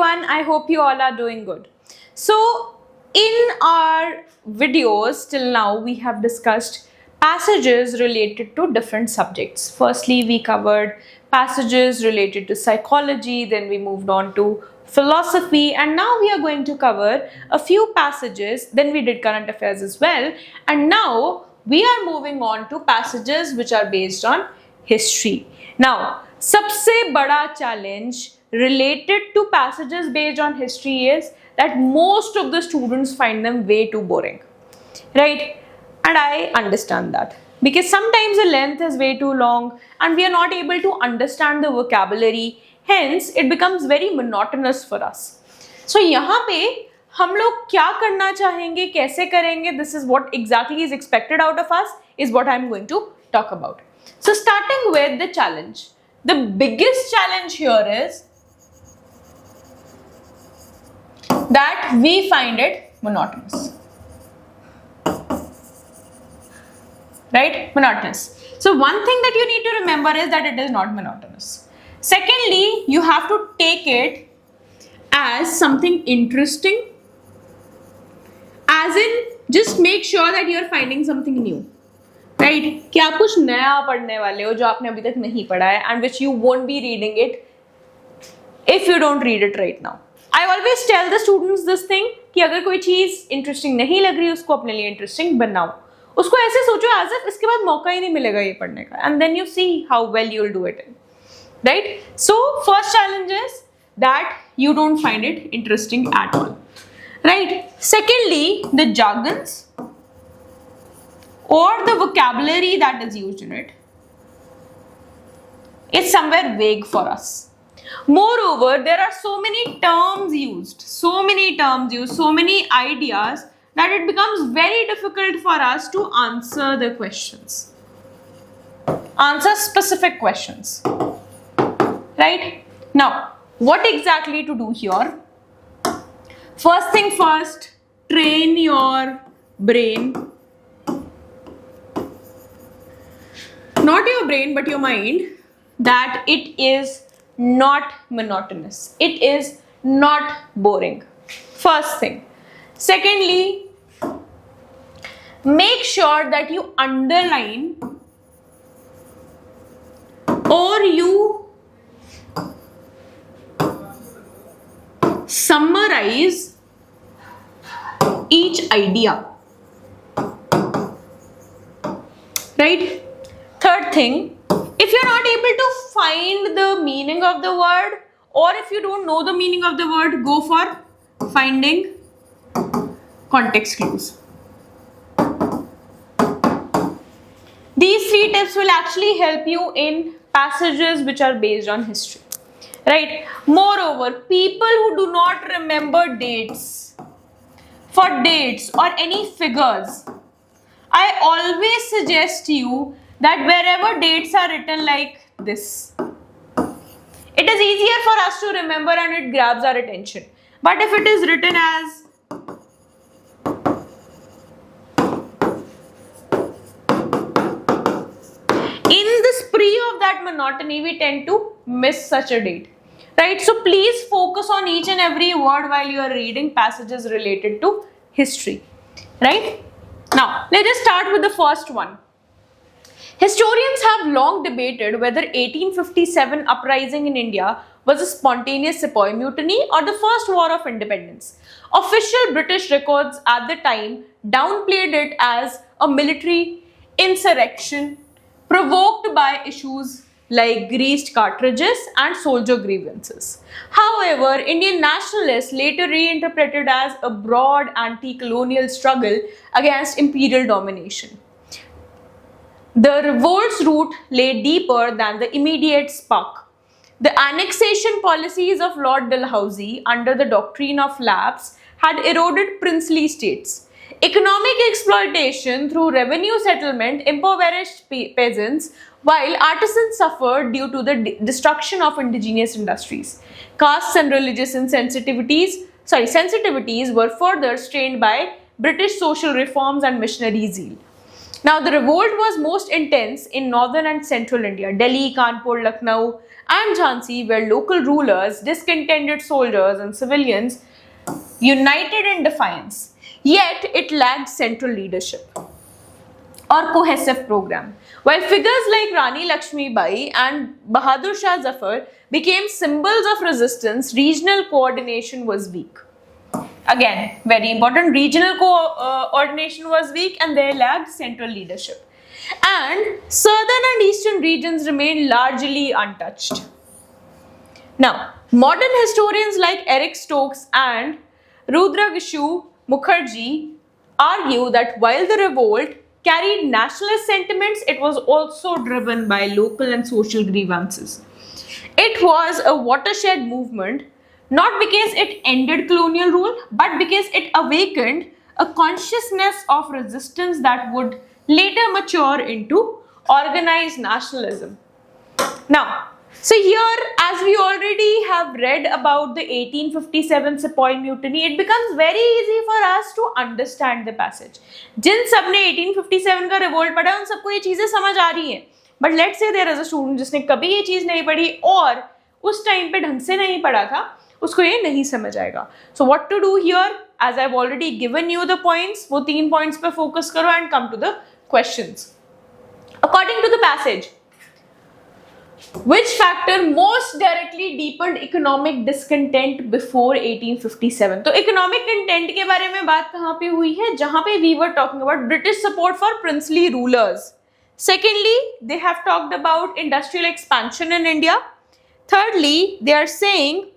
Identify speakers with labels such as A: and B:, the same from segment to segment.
A: everyone, I hope you all are doing good. So, in our videos till now, we have discussed passages related to different subjects. Firstly, we covered passages related to psychology, then we moved on to philosophy, and now we are going to cover a few passages. Then we did current affairs as well, and now we are moving on to passages which are based on history. Now, सबसे बड़ा challenge related to passages based on history is that most of the students find them way too boring, right? And I understand that because sometimes the length is way too long and we are not able to understand the vocabulary, hence it becomes very monotonous for us. So यहाँ पे हम लोग क्या करना चाहेंगे, कैसे करेंगे, this is what exactly is expected out of us, is what I am going to talk about. So starting with the challenge. The biggest challenge here is that we find it monotonous. Right? Monotonous. So one thing that you need to remember is that it is not monotonous. Secondly, you have to take it as something interesting. As in, just make sure that you are finding something new. Right? कि आप कुछ नया पढ़ने वाले हो जो आपने अभी तक नहीं पढ़ा है and which you won't be reading it if you don't read it right now. I always tell the students this thing कि अगर कोई चीज इंटरेस्टिंग नहीं लग रही उसको अपने लिए इंटरेस्टिंग बनाओ. उसको ऐसे सोचो as if इसके बाद मौका ही नहीं मिलेगा ये पढ़ने का, and then you see how well you will do it in. Right? So first challenge is that you don't find it interesting at all. Right? Secondly, the jargons or the vocabulary that is used in it is somewhere vague for us. Moreover, there are so many terms used, so many ideas that it becomes very difficult for us to answer the questions. Answer specific questions. Right? Now, what exactly to do here? First thing first, train your brain. Not your brain, but your mind, that it is not monotonous. It is not boring. First thing. Secondly, make sure that you underline or you summarize each idea. Right? Third thing, if you're not able to find the meaning of the word, or if you don't know the meaning of the word, go for finding context clues. These three tips will actually help you in passages which are based on history. Right? Moreover, people who do not remember dates, for dates or any figures, I always suggest you that wherever dates are written like this, it is easier for us to remember and it grabs our attention. But if it is written as in the spree of that monotony, we tend to miss such a date. Right? So please focus on each and every word while you are reading passages related to history. Right? Now, let us start with the first one. Historians have long debated whether 1857 uprising in India was a spontaneous sepoy mutiny or the first war of independence. Official British records at the time downplayed it as a military insurrection provoked by issues like greased cartridges and soldier grievances. However, Indian nationalists later reinterpreted as a broad anti-colonial struggle against imperial domination. The revolt's root lay deeper than the immediate spark. The annexation policies of Lord Dalhousie under the doctrine of lapse had eroded princely states. Economic exploitation through revenue settlement impoverished peasants, while artisans suffered due to the destruction of indigenous industries. Castes and religious sensitivities were further strained by British social reforms and missionary zeal. Now, the revolt was most intense in northern and central India. Delhi, Kanpur, Lucknow, and Jhansi, where local rulers, discontented soldiers, and civilians united in defiance. Yet, it lacked central leadership or cohesive program. While figures like Rani Lakshmi Bai and Bahadur Shah Zafar became symbols of resistance, regional coordination was weak. Again, very important, regional coordination was weak and they lacked central leadership. And southern and eastern regions remained largely untouched. Now, modern historians like Eric Stokes and Rudragishu Mukherjee argue that while the revolt carried nationalist sentiments, it was also driven by local and social grievances. It was a watershed movement, not because it ended colonial rule, but because it awakened a consciousness of resistance that would later mature into organized nationalism. Now, so here, as we already have read about the 1857 Sepoy Mutiny, it becomes very easy for us to understand the passage. जिन सब ने 1857 का revolt पढ़ा उन सबको ये चीजें समझ आ रही हैं. But let's say there is a student जिसने कभी ये चीज नहीं पढ़ी और उस टाइम पे ढंग से नहीं पढ़ा था, उसको ये नहीं समझ आएगा. So what to do here? As I've already given you the points, वो 3 points पे focus करो and come to the questions. According to the passage, which factor most directly deepened economic discontent before 1857? तो economic content के बारे में बात कहाँ पे हुई है? जहाँ पे we were talking about British support for princely rulers. Secondly, they have talked about industrial expansion in India. Thirdly, they are saying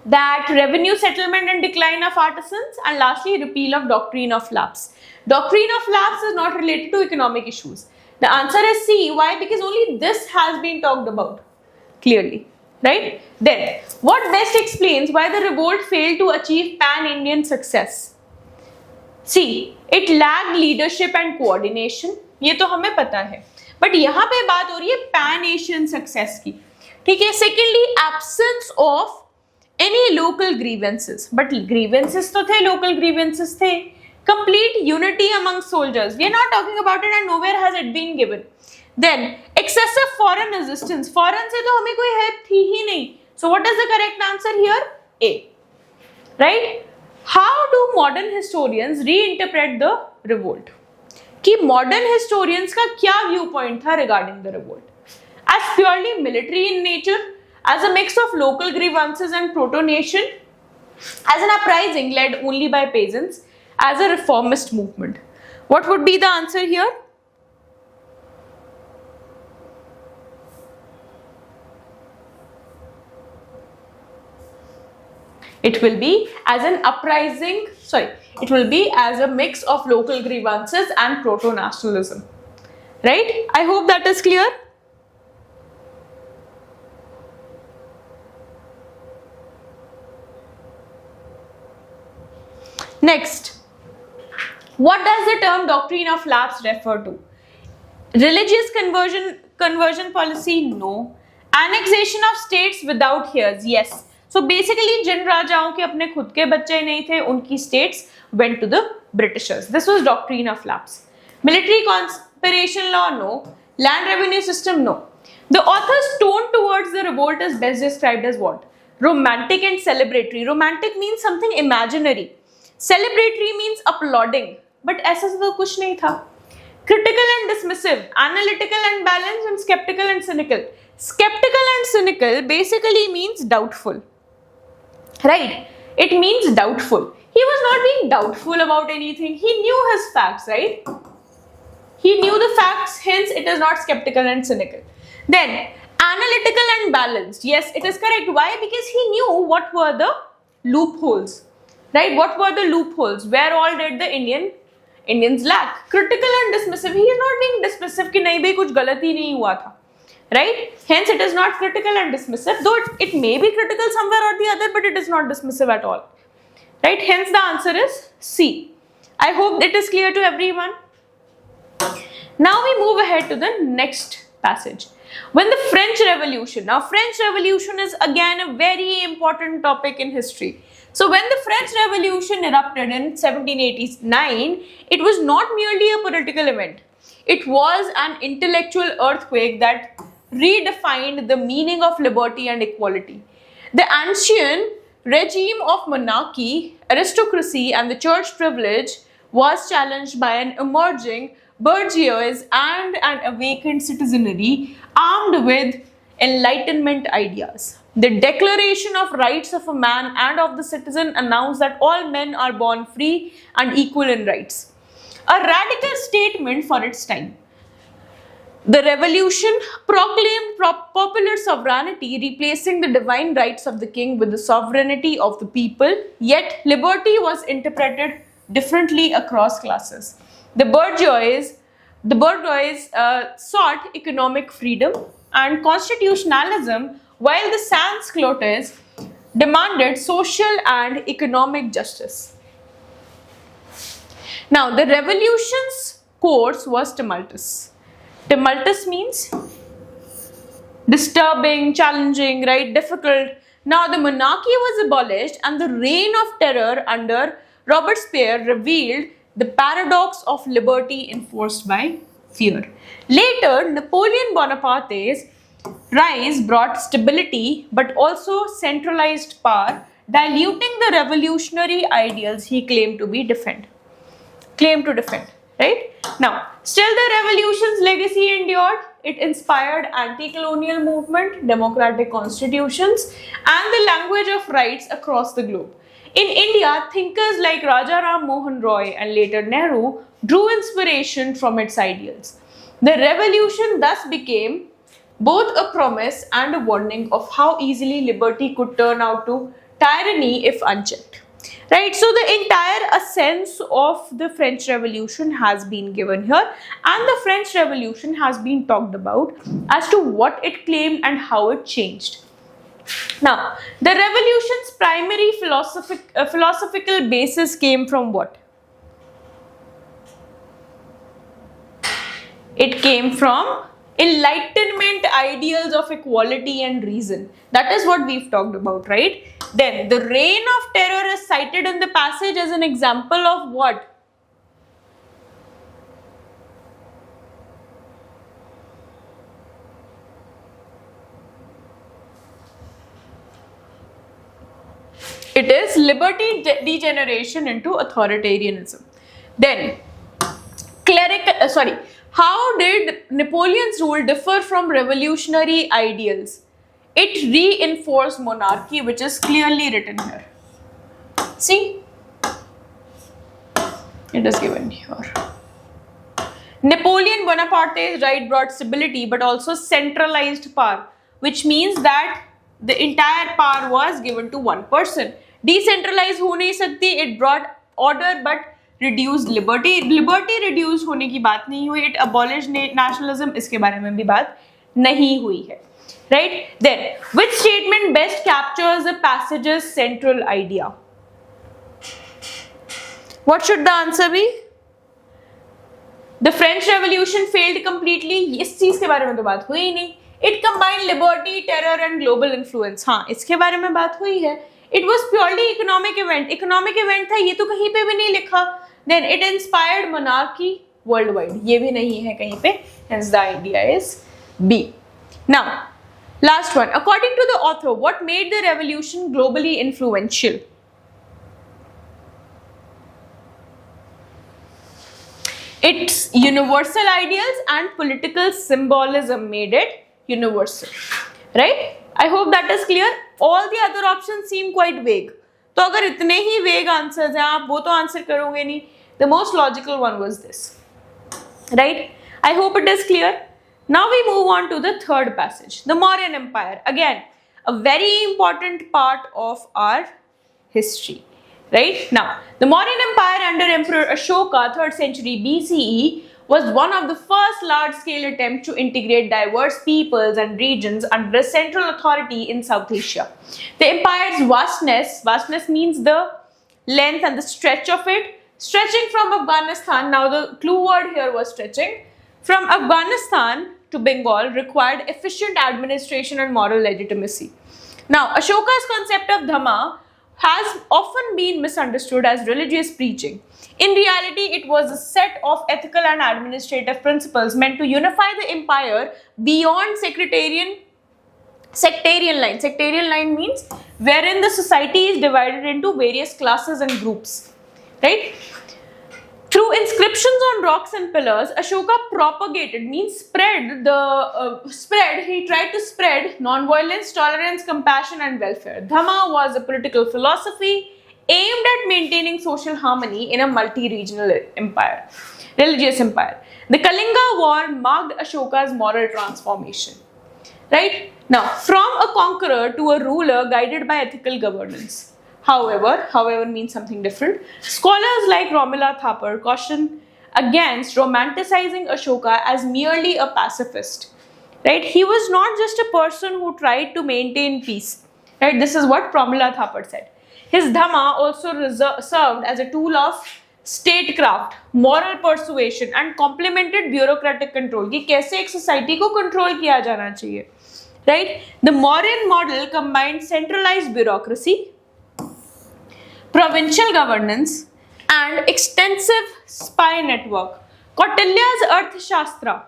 A: that revenue settlement and decline of artisans, and lastly, repeal of doctrine of lapse. Doctrine of lapse is not related to economic issues. The answer is C. Why? Because only this has been talked about clearly, right? Then, what best explains why the revolt failed to achieve pan-Indian success? C. It lacked leadership and coordination. ये तो हमें पता है. But यहाँ पे बात हो रही है pan-Asian success की. ठीक है. Secondly, absence of any local grievances. But grievances तो थे, local grievances थे. Complete unity among soldiers. We are not talking about it and nowhere has it been given. Then, excessive foreign resistance. Foreign से तो हमें कोई help थी ही नहीं. So what is the correct answer here? A. Right? How do modern historians reinterpret the revolt? कि modern historians का क्या viewpoint था regarding the revolt? As purely military in nature, as a mix of local grievances and proto-nation, as an uprising led only by peasants, as a reformist movement. What would be the answer here? It will be as an uprising, it will be as a mix of local grievances and proto-nationalism. Right? I hope that is clear. Next, what does the term doctrine of lapse refer to? Religious conversion policy? No. Annexation of states without heirs? Yes. So basically, जिन राजाओं के अपने खुद के बच्चे नहीं थे, उनकी states went to the Britishers. This was doctrine of lapse. Military conspiration law? No. Land revenue system? No. The author's tone towards the revolt is best described as what? Romantic and celebratory. Romantic means something imaginary. Celebratory means applauding. But ऐसा तो कुछ नहीं था. Critical and dismissive, analytical and balanced, and skeptical and cynical. Skeptical and cynical basically means doubtful. Right? It means doubtful. He was not being doubtful about anything. He knew his facts, right? He knew the facts, hence it is not skeptical and cynical. Then, analytical and balanced. Yes, it is correct. Why? Because he knew what were the loopholes. Right? What were the loopholes? Where all did the Indians lack? Critical and dismissive. He is not being dismissive कि नहीं भाई कुछ गलती नहीं हुआ था. Right? Hence it is not critical and dismissive. Though it may be critical somewhere or the other, but it is not dismissive at all. Right? Hence the answer is C. I hope it is clear to everyone. Now we move ahead to the next passage. When the French Revolution, now French Revolution is again a very important topic in history. So when the French Revolution erupted in 1789, it was not merely a political event. It was an intellectual earthquake that redefined the meaning of liberty and equality. The ancient regime of monarchy, aristocracy, and the church privilege was challenged by an emerging bourgeoisie and an awakened citizenry armed with Enlightenment ideas. The Declaration of Rights of a Man and of the Citizen announced that all men are born free and equal in rights. A radical statement for its time. The revolution proclaimed popular sovereignty, replacing the divine rights of the king with the sovereignty of the people, yet liberty was interpreted differently across classes. The bourgeois sought economic freedom and constitutionalism, while the sans-culottes demanded social and economic justice. Now, the revolution's course was tumultuous. Tumultuous means disturbing, challenging, right? Difficult. Now, the monarchy was abolished, and the reign of terror under Robespierre revealed the paradox of liberty enforced by fear. Later, Napoleon Bonaparte's rise brought stability but also centralized power, diluting the revolutionary ideals he claimed to defend. Right? Now, still the revolution's legacy endured. It inspired anti-colonial movement, democratic constitutions, and the language of rights across the globe. In India, thinkers like Raja Ram Mohan Roy and later Nehru drew inspiration from its ideals. The revolution thus became both a promise and a warning of how easily liberty could turn out to tyranny if unchecked. Right, so the entire essence of the French Revolution has been given here, and the French Revolution has been talked about as to what it claimed and how it changed. Now, the revolution's primary philosophical basis came from what? It came from Enlightenment ideals of equality and reason. That is what we've talked about, right? Then the reign of terror is cited in the passage as an example of what? It is liberty degeneration into authoritarianism. Then how did Napoleon's rule differ from revolutionary ideals? It reinforced monarchy, which is clearly written here. See? It is given here. Napoleon Bonaparte's right brought stability but also centralized power, which means that the entire power was given to one person. Decentralized हो नहीं सकती, it brought order but reduced liberty. Liberty reduced होने की बात नहीं हुई, it abolished nationalism, इसके बारे में भी बात नहीं हुई है. Right? Then, which statement best captures the passage's central idea? What should the answer be? The French Revolution failed completely. इस चीज के बारे में तो बात हुई ही नहीं. It combined liberty, terror, and global influence. हाँ, इसके बारे में बात हुई है. It was purely economic event. Economic event था, ये तो कहीं पे भी नहीं लिखा. Then it inspired monarchy worldwide. ये भी नहीं है कहीं पे. Hence the idea is B. Now, last one. According to the author, what made the revolution globally influential? Its universal ideals and political symbolism made it universal. Right? I hope that is clear. All the other options seem quite vague. तो अगर इतने ही vague answers हैं, आप वो तो answer करोगे नहीं. The most logical one was this. Right? I hope it is clear. Now we move on to the third passage, the Mauryan Empire. Again, a very important part of our history. Right? Now, the Mauryan Empire under Emperor Ashoka, 3rd century BCE, was one of the first large-scale attempts to integrate diverse peoples and regions under a central authority in South Asia. The empire's vastness means the length and the stretch of it, stretching from Afghanistan, now the clue word here was stretching, from Afghanistan to Bengal required efficient administration and moral legitimacy. Now, Ashoka's concept of Dhamma has often been misunderstood as religious preaching. In reality, it was a set of ethical and administrative principles meant to unify the empire beyond sectarian line. Sectarian line means wherein the society is divided into various classes and groups, right? Through inscriptions on rocks and pillars, Ashoka propagated, means spread he tried to spread non-violence, tolerance, compassion and welfare. Dhamma was a political philosophy aimed at maintaining social harmony in a multi-regional empire, religious empire. The Kalinga War marked Ashoka's moral transformation. Right? Now, from a conqueror to a ruler guided by ethical governance. However means something different. Scholars like Romila Thapar caution against romanticizing Ashoka as merely a pacifist. Right? He was not just a person who tried to maintain peace. Right? This is what Romila Thapar said. His Dhamma also served as a tool of statecraft, moral persuasion and complemented bureaucratic control. कि कैसे एक society को control किया जाना चाहिए. Right? The Mauryan model combined centralized bureaucracy, provincial governance and extensive spy network. Kautilya's Arthashastra,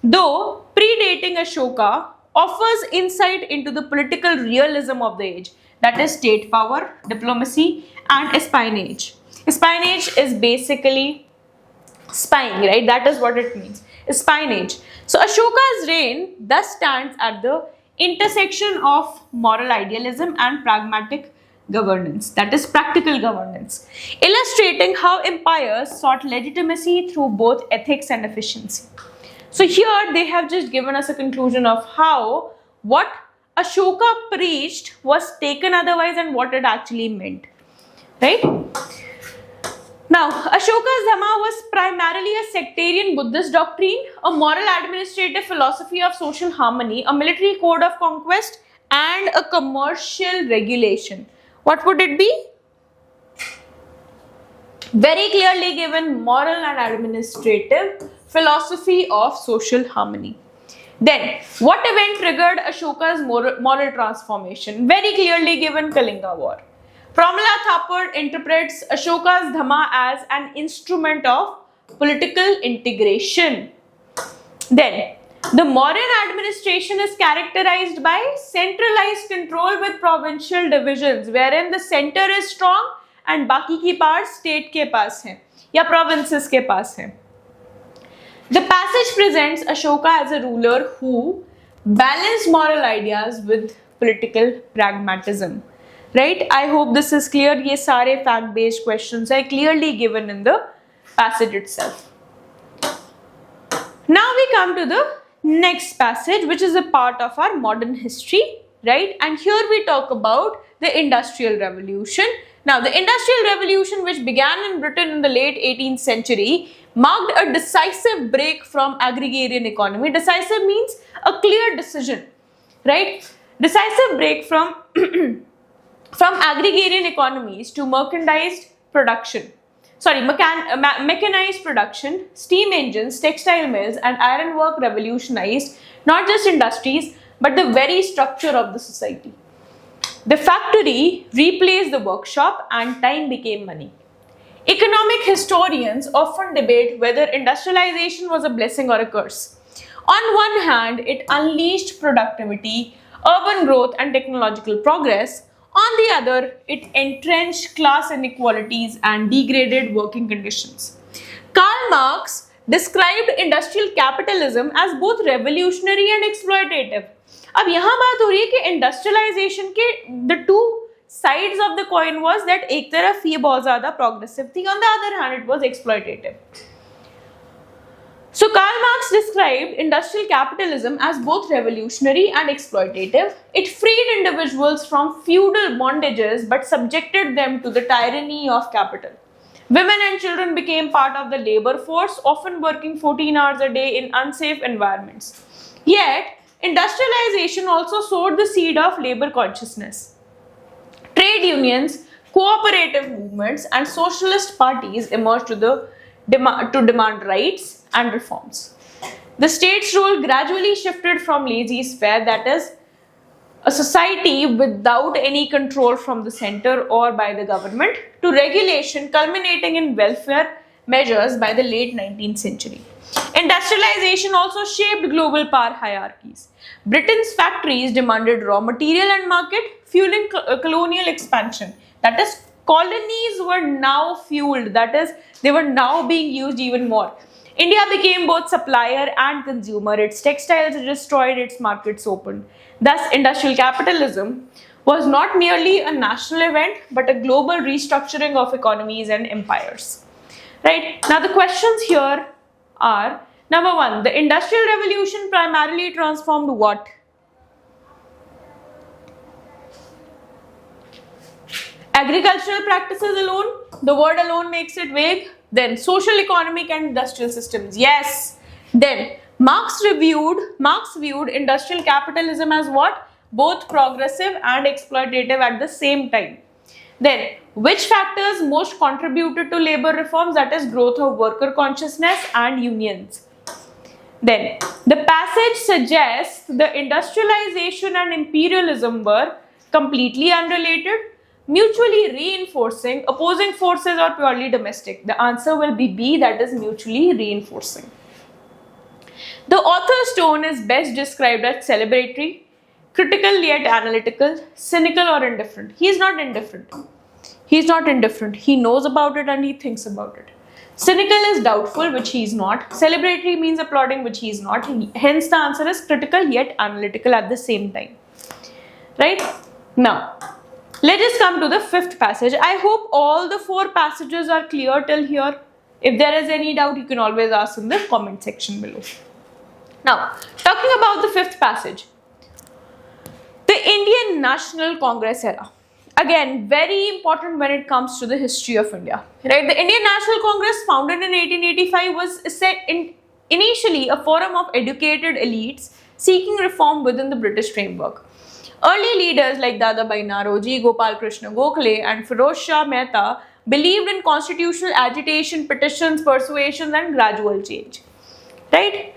A: though predating Ashoka, offers insight into the political realism of the age, that is state power, diplomacy and espionage. Espionage is basically spying, right? That is what it means. Espionage. So Ashoka's reign thus stands at the intersection of moral idealism and pragmatic governance, that is practical governance, illustrating how empires sought legitimacy through both ethics and efficiency. So here they have just given us a conclusion of how what Ashoka preached was taken otherwise and what it actually meant, right? Now, Ashoka's Dhamma was primarily a sectarian Buddhist doctrine, a moral administrative philosophy of social harmony, a military code of conquest, and a commercial regulation. What would it be? Very clearly given moral and administrative philosophy of social harmony. Then, what event triggered Ashoka's moral transformation? Very clearly given Kalinga War. Romila Thapar interprets Ashoka's Dhamma as an instrument of political integration. Then, the Mauryan administration is characterized by centralized control with provincial divisions, wherein the center is strong and बाकी की parts state के पास हैं या provinces के पास हैं. The passage presents Ashoka as a ruler who balanced moral ideas with political pragmatism. Right? I hope this is clear. ये सारे fact-based questions are clearly given in the passage itself. Now we come to the next passage, which is a part of our modern history, right? And here we talk about the Industrial Revolution. Now, the Industrial Revolution, which began in Britain in the late 18th century, marked a decisive break from agrarian economy. Decisive means a clear decision, right? Decisive break from from agrarian economies to mechanized production. Mechanized production, steam engines, textile mills and ironwork revolutionized not just industries but the very structure of the society. The factory replaced the workshop and time became money. Economic historians often debate whether industrialization was a blessing or a curse. On one hand, it unleashed productivity, urban growth and technological progress. On the other, it entrenched class inequalities and degraded working conditions. Karl Marx described industrial capitalism as both revolutionary and exploitative. अब यहाँ बात हो रही है कि industrialisation के the two sides of the coin was that एक तरफ ये बहुत ज़्यादा progressive थी, on the other hand it was exploitative. So Karl Marx described industrial capitalism as both revolutionary and exploitative. It freed individuals from feudal bondages but subjected them to the tyranny of capital. Women and children became part of the labor force, often working 14 hours a day in unsafe environments. Yet, industrialization also sowed the seed of labor consciousness. Trade unions, cooperative movements and socialist parties emerged to demand rights and reforms. the state's role gradually shifted from laissez-faire, that is, a society without any control from the center or by the government, to regulation culminating in welfare measures by the late 19th century. Industrialization also shaped global power hierarchies. Britain's factories demanded raw material and market, fueling colonial expansion. That is, colonies were now fueled, that is, they were now being used even more. India became both supplier and consumer. Its textiles destroyed, its markets opened. Thus, industrial capitalism was not merely a national event but a global restructuring of economies and empires. Right? Now, the questions here are, number one, the Industrial Revolution primarily transformed what? Agricultural practices alone? The word alone makes it vague. Then social, economic and industrial systems. Yes. Then Marx viewed industrial capitalism as what? Both progressive and exploitative at the same time. Then, which factors most contributed to labor reforms? That is, growth of worker consciousness and unions. Then, the passage suggests the industrialization and imperialism were completely unrelated, mutually reinforcing, opposing forces, or purely domestic. The answer will be B, that is mutually reinforcing. The author's tone is best described as celebratory, critical yet analytical, cynical or indifferent. He is not indifferent. He is not indifferent. He knows about it and he thinks about it. Cynical is doubtful, which he is not. Celebratory means applauding, which he is not. Hence, the answer is critical yet analytical at the same time. Right? Now, let us come to the fifth passage. I hope all the four passages are clear till here. If there is any doubt, you can always ask in the comment section below. Now, talking about the fifth passage, the Indian National Congress era. Again, very important when it comes to the history of India. Right? The Indian National Congress, founded in 1885, was initially a forum of educated elites seeking reform within the British framework. Early leaders like Dadabhai Naoroji, Gopal Krishna Gokhale and Firoz Shah Mehta believed in constitutional agitation, petitions, persuasions and gradual change. Right?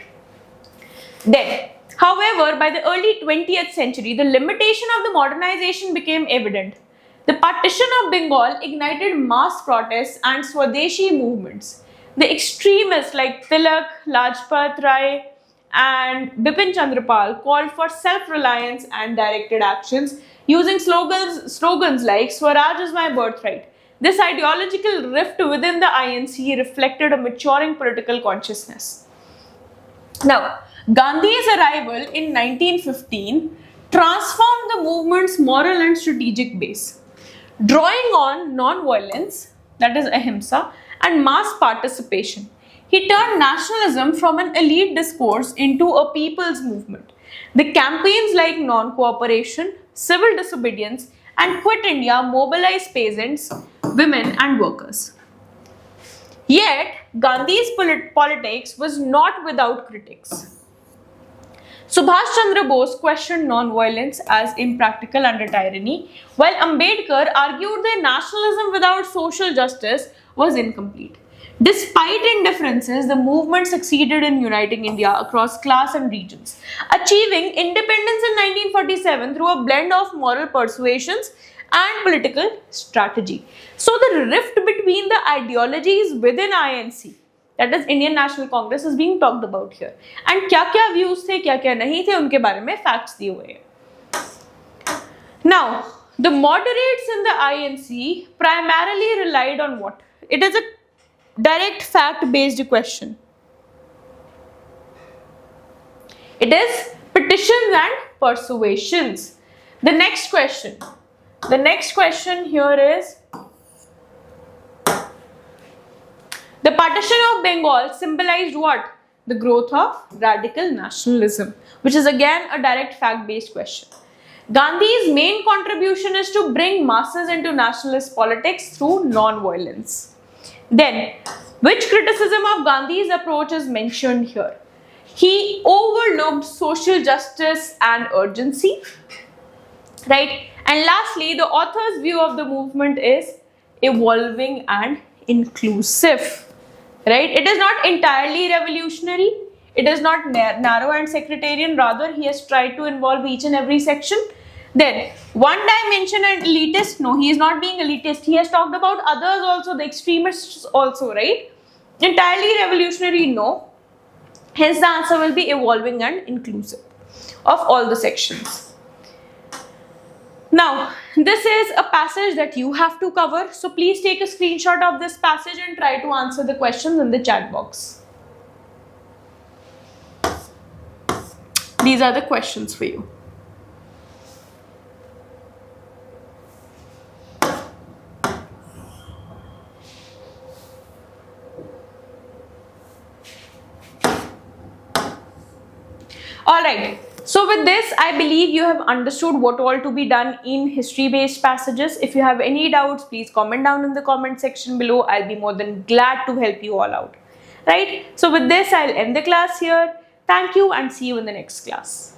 A: Then, however, by the early 20th century, the limitation of the modernization became evident. The partition of Bengal ignited mass protests and Swadeshi movements. The extremists like Tilak, Lajpat Rai and Bipin Chandrapal called for self-reliance and directed actions using slogans like Swaraj is my birthright. This ideological rift within the INC reflected a maturing political consciousness. Now, Gandhi's arrival in 1915 transformed the movement's moral and strategic base. Drawing on non-violence, that is ahimsa, and mass participation, he turned nationalism from an elite discourse into a people's movement. The campaigns like non-cooperation, civil disobedience, and Quit India mobilized peasants, women, and workers. Yet, Gandhi's politics was not without critics. Subhash Chandra Bose questioned non-violence as impractical under tyranny, while Ambedkar argued that nationalism without social justice was incomplete. Despite indifferences, the movement succeeded in uniting India across class and regions, achieving independence in 1947 through a blend of moral persuasions and political strategy. So the rift between the ideologies within INC, that is Indian National Congress, is being talked about here. And क्या-क्या views थे, क्या-क्या नहीं थे, उनके बारे में facts दिए हुए हैं. Now, the moderates in the INC primarily relied on what? It is a direct fact-based question. It is petitions and persuasions. The next question here is, the partition of Bengal symbolized what? The growth of radical nationalism, which is again a direct fact-based question. Gandhi's main contribution is to bring masses into nationalist politics through non-violence. Then, which criticism of Gandhi's approach is mentioned here? He overlooked social justice and urgency, right? And lastly, the author's view of the movement is evolving and inclusive, right? It is not entirely revolutionary. It is not narrow and sectarian, rather he has tried to involve each and every section. Then one dimension and elitist, no, he is not being elitist. He has talked about others also, the extremists also, right? Entirely revolutionary, no. Hence the answer will be evolving and inclusive of all the sections. Now, this is a passage that you have to cover. So please take a screenshot of this passage and try to answer the questions in the chat box. These are the questions for you. Alright, so with this, I believe you have understood what all to be done in history-based passages. If you have any doubts, please comment down in the comment section below. I'll be more than glad to help you all out. Right? So with this, I'll end the class here. Thank you and see you in the next class.